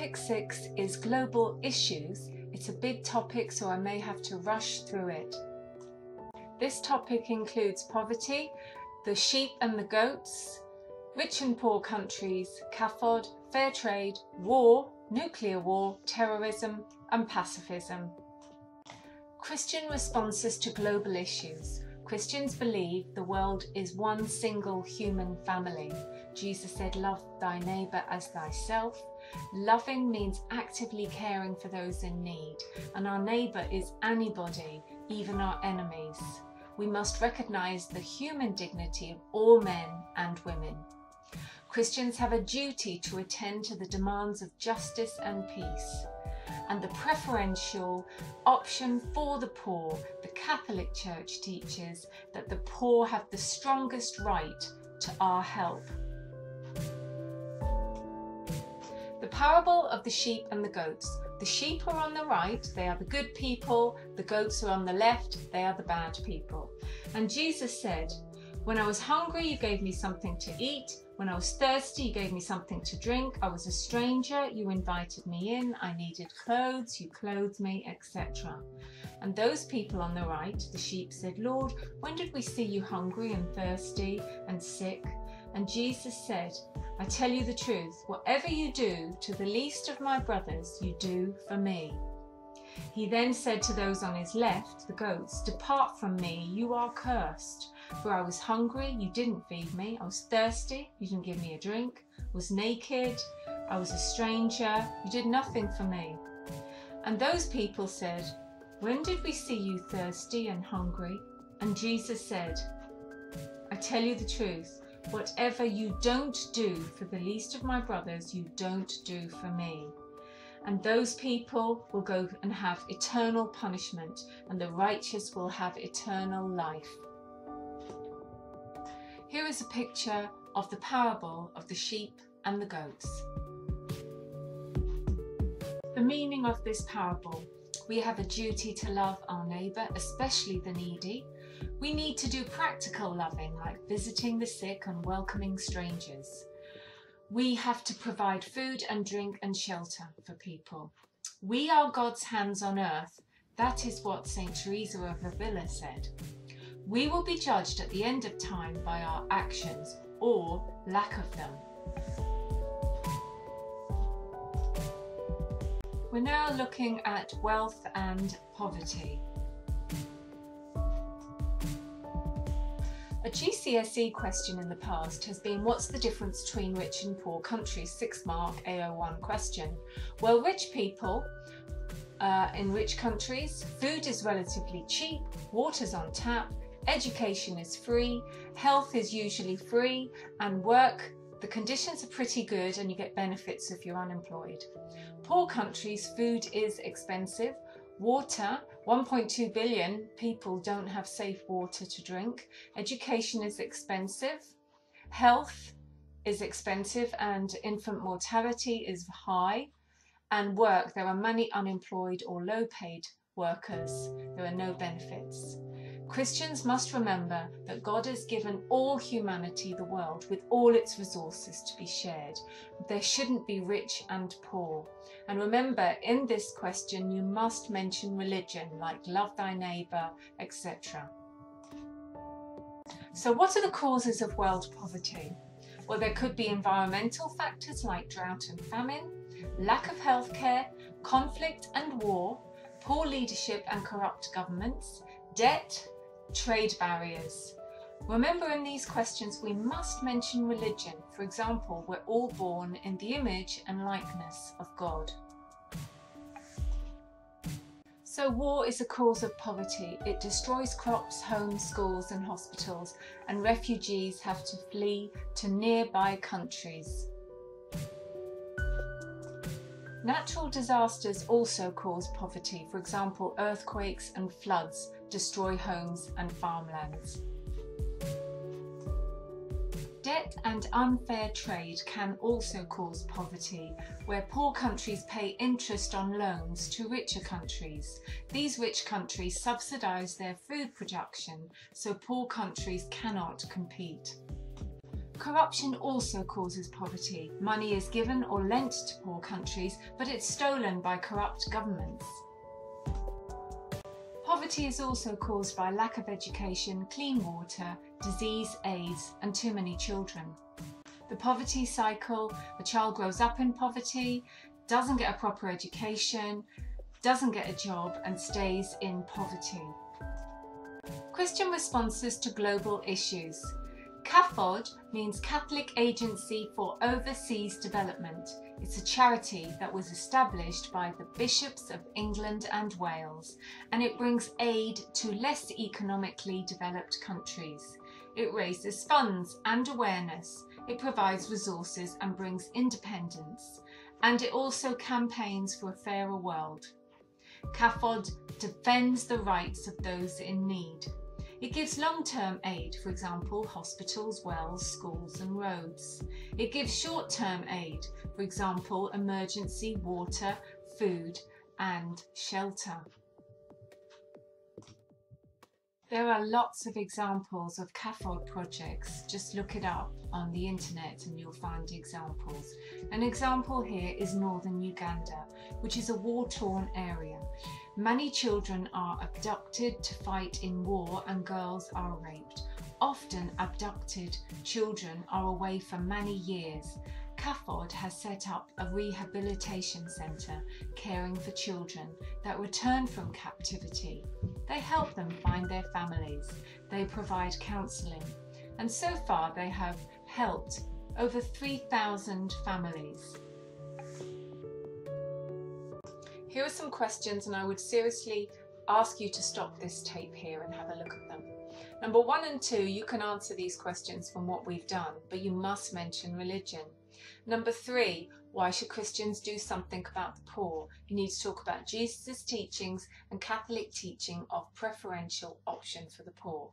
Topic 6 is global issues. It's a big topic, so I may have to rush through it. This topic includes poverty, the sheep and the goats, rich and poor countries, CAFOD, fair trade, war, nuclear war, terrorism and pacifism. Christian responses to global issues. Christians believe the world is one single human family. Jesus said, "Love thy neighbour as thyself." Loving means actively caring for those in need, and our neighbour is anybody, even our enemies. We must recognise the human dignity of all men and women. Christians have a duty to attend to the demands of justice and peace. And the preferential option for the poor, the Catholic Church teaches that the poor have the strongest right to our help. The parable of the sheep and the goats. The sheep are on the right, they are the good people. The goats are on the left, they are the bad people. And Jesus said, "When I was hungry, you gave me something to eat. When I was thirsty, you gave me something to drink. I was a stranger, you invited me in. I needed clothes, you clothed me," etc. And those people on the right, the sheep, said, "Lord, when did we see you hungry and thirsty and sick?" And Jesus said, "I tell you the truth, whatever you do to the least of my brothers, you do for me." He then said to those on his left, the goats, "Depart from me, you are cursed. For I was hungry, you didn't feed me. I was thirsty, you didn't give me a drink. I was naked, I was a stranger, you did nothing for me." And those people said, "When did we see you thirsty and hungry?" And Jesus said, "I tell you the truth, whatever you don't do for the least of my brothers, you don't do for me." And those people will go and have eternal punishment, and the righteous will have eternal life. Here is a picture of the parable of the sheep and the goats. The meaning of this parable. We have a duty to love our neighbour, especially the needy. We need to do practical loving, like visiting the sick and welcoming strangers. We have to provide food and drink and shelter for people. We are God's hands on earth. That is what St. Teresa of Avila said. We will be judged at the end of time by our actions or lack of them. We're now looking at wealth and poverty. A GCSE question in the past has been, what's the difference between rich and poor countries? 6 mark AO1 question. Well, rich people in rich countries, food is relatively cheap, water's on tap, education is free, health is usually free, and work, the conditions are pretty good and you get benefits if you're unemployed. Poor countries, food is expensive, water, 1.2 billion people don't have safe water to drink, education is expensive, health is expensive and infant mortality is high, and work, there are many unemployed or low paid workers, there are no benefits. Christians must remember that God has given all humanity the world with all its resources to be shared. There shouldn't be rich and poor. And remember, in this question you must mention religion, like love thy neighbour, etc. So what are the causes of world poverty? Well, there could be environmental factors like drought and famine, lack of healthcare, conflict and war, poor leadership and corrupt governments, debt, trade barriers. Remember, in these questions we must mention religion. For example, we're all born in the image and likeness of God. So war is a cause of poverty. It destroys crops, homes, schools and hospitals, and refugees have to flee to nearby countries. Natural disasters also cause poverty. For example, earthquakes and floods destroy homes and farmlands. Debt and unfair trade can also cause poverty, where poor countries pay interest on loans to richer countries. These rich countries subsidise their food production, so poor countries cannot compete. Corruption also causes poverty. Money is given or lent to poor countries, but it's stolen by corrupt governments. Poverty is also caused by lack of education, clean water, disease, AIDS, and too many children. The poverty cycle: a child grows up in poverty, doesn't get a proper education, doesn't get a job, and stays in poverty. Christian responses to global issues. CAFOD means Catholic Agency for Overseas Development. It's a charity that was established by the Bishops of England and Wales, and it brings aid to less economically developed countries. It raises funds and awareness, it provides resources and brings independence, and it also campaigns for a fairer world. CAFOD defends the rights of those in need. It gives long-term aid, for example, hospitals, wells, schools and roads. It gives short-term aid, for example, emergency water, food and shelter. There are lots of examples of CAFOD projects. Just look it up on the internet and you'll find examples. An example here is northern Uganda, which is a war-torn area. Many children are abducted to fight in war and girls are raped. Often abducted children are away for many years. CAFOD has set up a rehabilitation centre caring for children that return from captivity. They help them find their families. They provide counselling. And so far they have helped over 3,000 families. Here are some questions, and I would seriously ask you to stop this tape here and have a look at them. Number 1 and 2, you can answer these questions from what we've done, but you must mention religion. Number 3, why should Christians do something about the poor? You need to talk about Jesus' teachings and Catholic teaching of preferential option for the poor.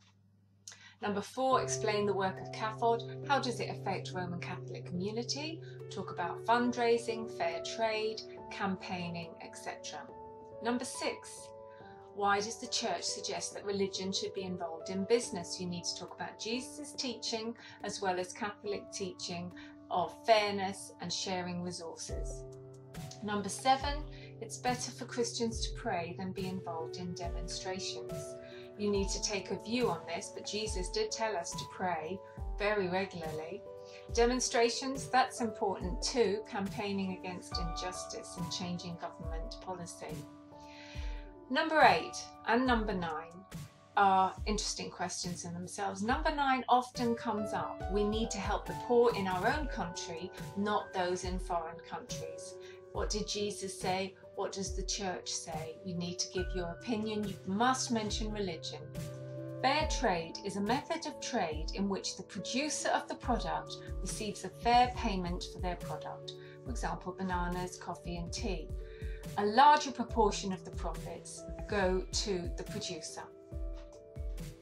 Number 4, explain the work of CAFOD. How does it affect Roman Catholic community? Talk about fundraising, fair trade, campaigning, etc. Number 6, why does the church suggest that religion should be involved in business? You need to talk about Jesus' teaching as well as Catholic teaching of fairness and sharing resources. Number 7, it's better for Christians to pray than be involved in demonstrations. You need to take a view on this, but Jesus did tell us to pray very regularly. Demonstrations, that's important too, campaigning against injustice and changing government policy. Number 8 and number 9 are interesting questions in themselves. Number 9 often comes up. We need to help the poor in our own country, not those in foreign countries. What did Jesus say? What does the church say? You need to give your opinion. You must mention religion. Fair trade is a method of trade in which the producer of the product receives a fair payment for their product. For example, bananas, coffee and tea. A larger proportion of the profits go to the producer.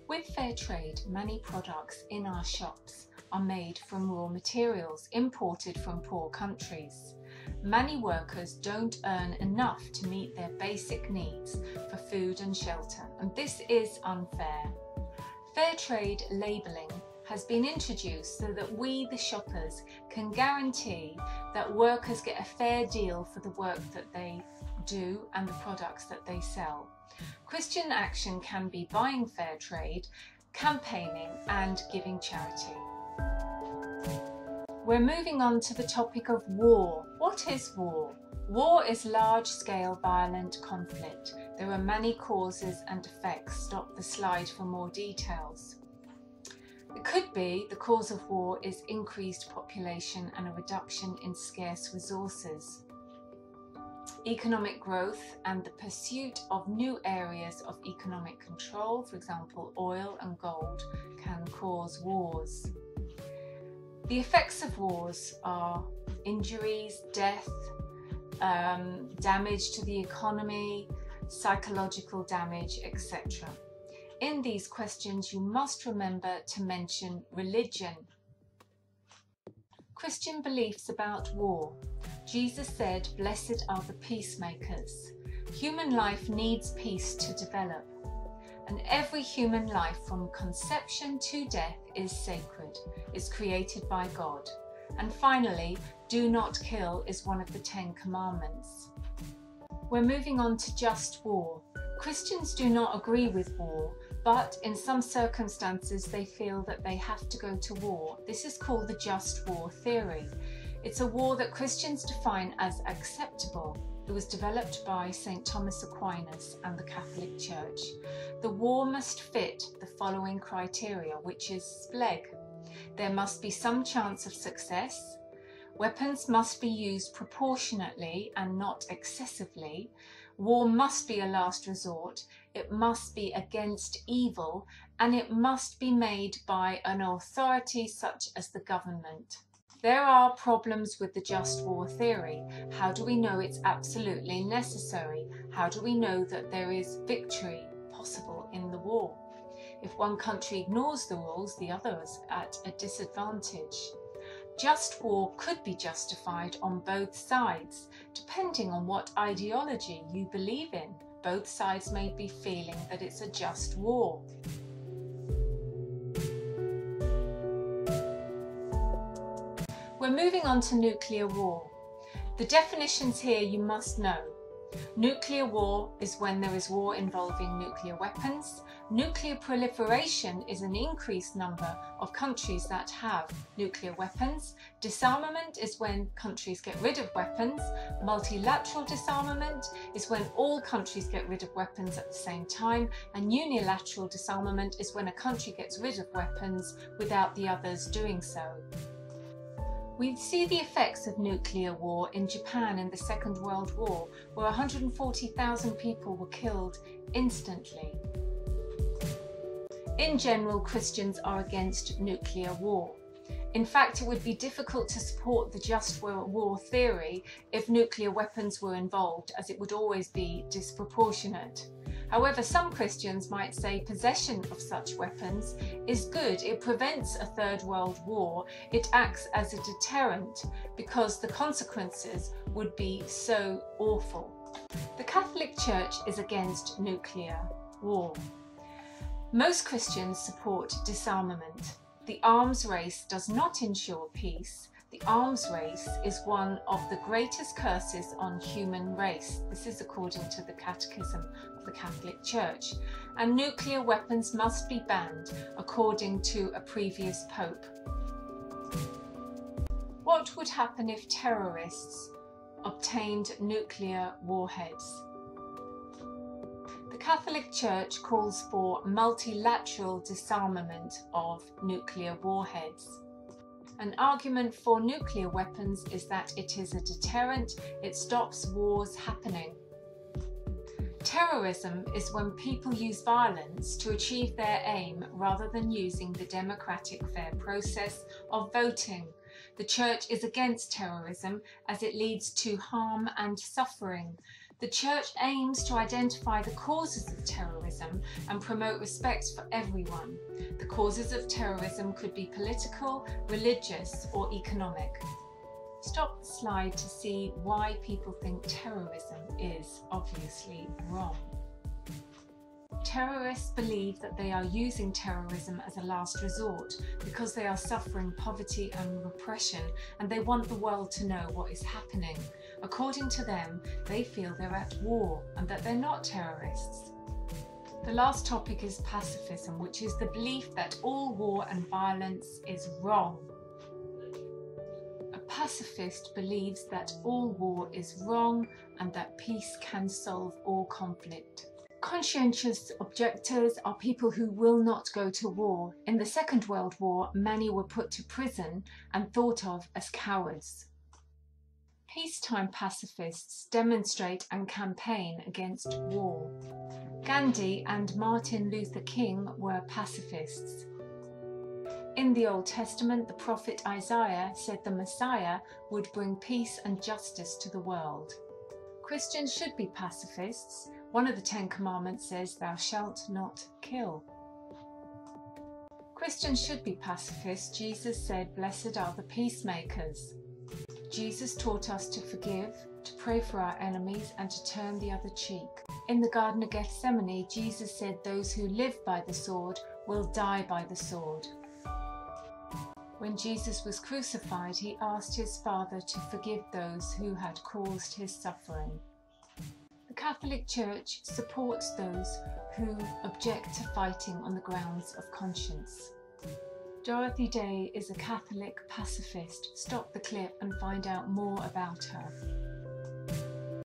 With fair trade, many products in our shops are made from raw materials imported from poor countries. Many workers don't earn enough to meet their basic needs for food and shelter, and this is unfair. Fair trade labelling has been introduced so that we, the shoppers, can guarantee that workers get a fair deal for the work that they do and the products that they sell. Christian action can be buying fair trade, campaigning and giving charity. We're moving on to the topic of war. What is war? War is large-scale violent conflict. There are many causes and effects. Stop the slide for more details. It could be the cause of war is increased population and a reduction in scarce resources. Economic growth and the pursuit of new areas of economic control, for example oil and gold, can cause wars. The effects of wars are injuries, death, damage to the economy, psychological damage, etc. In these questions, you must remember to mention religion. Christian beliefs about war. Jesus said, "Blessed are the peacemakers." Human life needs peace to develop. And every human life from conception to death is sacred, is created by God. And finally, do not kill is one of the 10 commandments. We're moving on to just war. Christians do not agree with war, but in some circumstances they feel that they have to go to war. This is called the just war theory. It's a war that Christians define as acceptable. It was developed by St. Thomas Aquinas and the Catholic Church. The war must fit the following criteria, which is SPLEG. There must be some chance of success. Weapons must be used proportionately and not excessively. War must be a last resort. It must be against evil, and it must be made by an authority such as the government. There are problems with the just war theory. How do we know it's absolutely necessary? How do we know that there is victory possible in the war? If one country ignores the rules, the other is at a disadvantage. Just war could be justified on both sides, depending on what ideology you believe in. Both sides may be feeling that it's a just war. We're moving on to nuclear war. The definitions here you must know. Nuclear war is when there is war involving nuclear weapons. Nuclear proliferation is an increased number of countries that have nuclear weapons. Disarmament is when countries get rid of weapons. Multilateral disarmament is when all countries get rid of weapons at the same time. And unilateral disarmament is when a country gets rid of weapons without the others doing so. We see the effects of nuclear war in Japan in the Second World War, where 140,000 people were killed instantly. In general, Christians are against nuclear war. In fact, it would be difficult to support the just war theory if nuclear weapons were involved, as it would always be disproportionate. However, some Christians might say possession of such weapons is good. It prevents a third world war. It acts as a deterrent because the consequences would be so awful. The Catholic Church is against nuclear war. Most Christians support disarmament. The arms race does not ensure peace. The arms race is one of the greatest curses on human race. This is according to the Catechism of the Catholic Church. And nuclear weapons must be banned, according to a previous pope. What would happen if terrorists obtained nuclear warheads? The Catholic Church calls for multilateral disarmament of nuclear warheads. An argument for nuclear weapons is that it is a deterrent, it stops wars happening. Terrorism is when people use violence to achieve their aim rather than using the democratic fair process of voting. The Church is against terrorism as it leads to harm and suffering. The Church aims to identify the causes of terrorism and promote respect for everyone. The causes of terrorism could be political, religious, or economic. Stop the slide to see why people think terrorism is obviously wrong. Terrorists believe that they are using terrorism as a last resort because they are suffering poverty and repression, and they want the world to know what is happening. According to them, they feel they're at war and that they're not terrorists. The last topic is pacifism, which is the belief that all war and violence is wrong. A pacifist believes that all war is wrong and that peace can solve all conflict. Conscientious objectors are people who will not go to war. In the Second World War, many were put to prison and thought of as cowards. Peacetime pacifists demonstrate and campaign against war. Gandhi and Martin Luther King were pacifists. In the Old Testament, the prophet Isaiah said the Messiah would bring peace and justice to the world. Christians should be pacifists. One of the 10 Commandments says, "Thou shalt not kill." Christians should be pacifists. Jesus said, "Blessed are the peacemakers." Jesus taught us to forgive, to pray for our enemies, and to turn the other cheek. In the Garden of Gethsemane, Jesus said those who live by the sword will die by the sword. When Jesus was crucified, he asked his Father to forgive those who had caused his suffering. The Catholic Church supports those who object to fighting on the grounds of conscience. Dorothy Day is a Catholic pacifist. Stop the clip and find out more about her.